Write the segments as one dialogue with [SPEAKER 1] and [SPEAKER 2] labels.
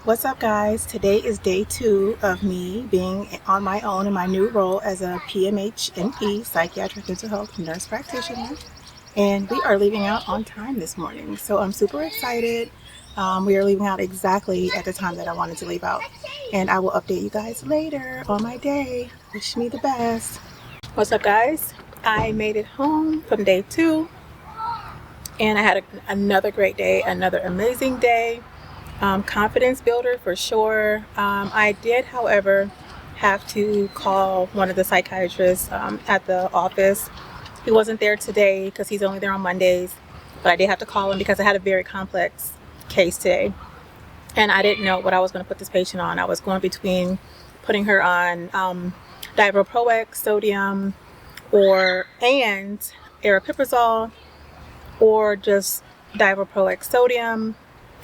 [SPEAKER 1] What's up, guys? Today is day 2 of me being on my own in my new role as a PMH NP, psychiatric mental health nurse practitioner, and we are leaving out on time this morning, so I'm super excited. We are leaving out exactly at the time that I wanted to leave out, and I will update you guys later on my day. Wish me the best. What's up, guys? I made it home from day 2, and I had another great day, another amazing day. Confidence builder for sure. I did, however, have to call one of the psychiatrists at the office. He wasn't there today because he's only there on Mondays, but I did have to call him because I had a very complex case today, and I didn't know what I was going to put this patient on. I was going between putting her on divalproex, sodium, and aripiprazole, or just divalproex, sodium.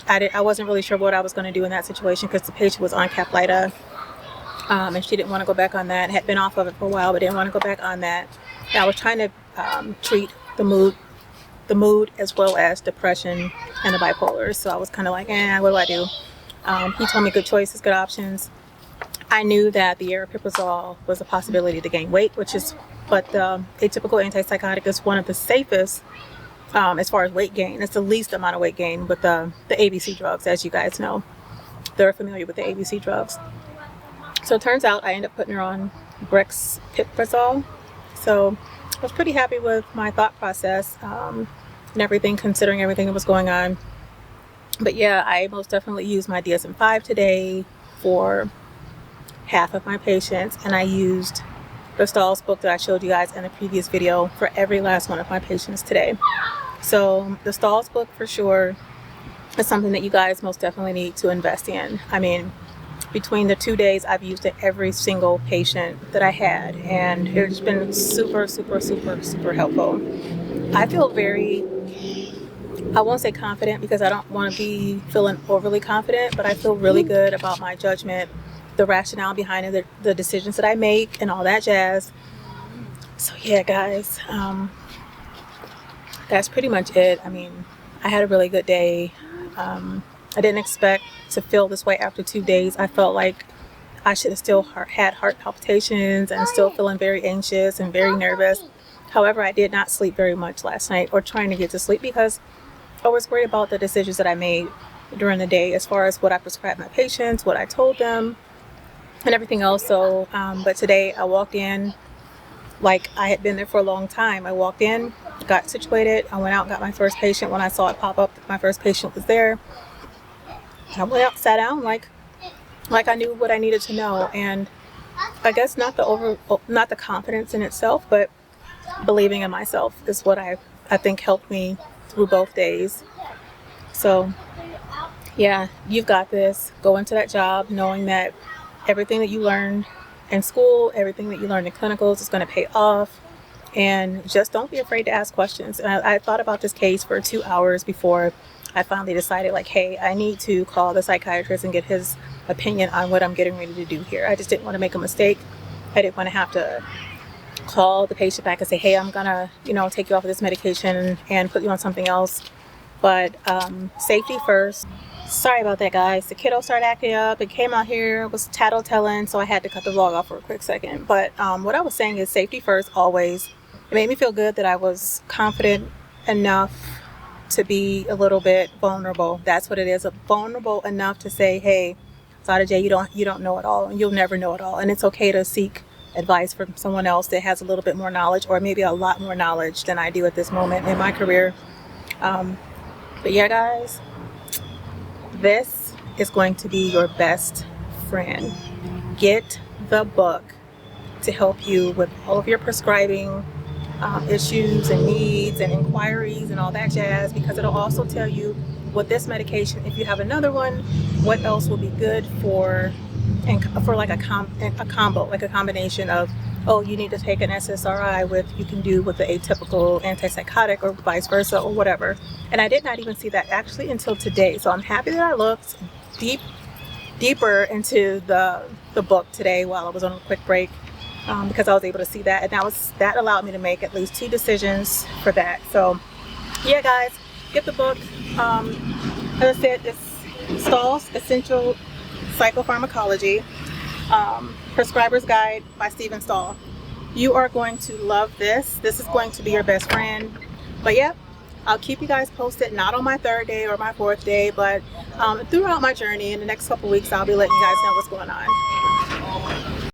[SPEAKER 1] I wasn't really sure what I was going to do in that situation because the patient was on Caplyta, and she didn't want to go back on that. Had been off of it for a while, but didn't want to go back on that. And I was trying to treat the mood as well as depression and the bipolar. So I was kind of like, what do I do? He told me good choices, good options. I knew that the aripiprazole was a possibility to gain weight, but the atypical antipsychotic is one of the safest. As far as weight gain, it's the least amount of weight gain with the ABC drugs, as you guys know. They're familiar with the ABC drugs. So it turns out I ended up putting her on brexpiprazole. So I was pretty happy with my thought process and everything, considering everything that was going on. But yeah, I most definitely used my DSM-5 today for half of my patients, and I used the Stahl's book that I showed you guys in the previous video for every last one of my patients today. So the Stahl's book for sure is something that you guys most definitely need to invest in. I mean, between the 2 days, I've used it every single patient that I had, and it's been super, super, super, super helpful. I feel very, I won't say confident because I don't want to be feeling overly confident, but I feel really good about my judgment, the rationale behind it, the decisions that I make, and all that jazz. So yeah, guys, that's pretty much it. I mean, I had a really good day. I didn't expect to feel this way after 2 days. I felt like I should have still had heart palpitations and still feeling very anxious and very nervous. However, I did not sleep very much last night, or trying to get to sleep, because I was worried about the decisions that I made during the day as far as what I prescribed my patients, what I told them, and everything else. So, but today I walked in like I had been there for a long time. I walked in, got situated, I went out, got my first patient. When I saw it pop up, my first patient was there. I went out, sat down like I knew what I needed to know. And I guess not the confidence in itself, but believing in myself is what I think helped me through both days. So yeah, you've got this. Go into that job knowing that everything that you learned in school, everything that you learned in clinicals is going to pay off. And just don't be afraid to ask questions. And I thought about this case for 2 hours before I finally decided, like, hey, I need to call the psychiatrist and get his opinion on what I'm getting ready to do here. I just didn't want to make a mistake. I didn't want to have to call the patient back and say, hey, I'm gonna, take you off of this medication and put you on something else. But safety first. Sorry about that, guys. The kiddo started acting up. It came out here, was tattletelling, so I had to cut the vlog off for a quick second. But what I was saying is safety first, always. It made me feel good that I was confident enough to be a little bit vulnerable. That's what it is, vulnerable enough to say, hey, Sada J, you don't know it all, and you'll never know it all. And it's okay to seek advice from someone else that has a little bit more knowledge, or maybe a lot more knowledge than I do at this moment in my career. But yeah, guys, this is going to be your best friend. Get the book to help you with all of your prescribing issues and needs and inquiries and all that jazz, because it'll also tell you what this medication, if you have another one, what else will be good for, and for like a combo, like a combination of, oh, you need to take an SSRI you can do with the atypical antipsychotic, or vice versa, or whatever. And I did not even see that actually until today. So I'm happy that I looked deeper into the book today while I was on a quick break, because I was able to see that, and that allowed me to make at least 2 decisions for that. So yeah, guys, get the book. As I said, it's Stahl's Essential Psychopharmacology, Prescriber's Guide by Stephen Stahl. You are going to love this. This is going to be your best friend. But yep, I'll keep you guys posted, not on my 3rd day or my 4th day, but throughout my journey in the next couple weeks, I'll be letting you guys know what's going on.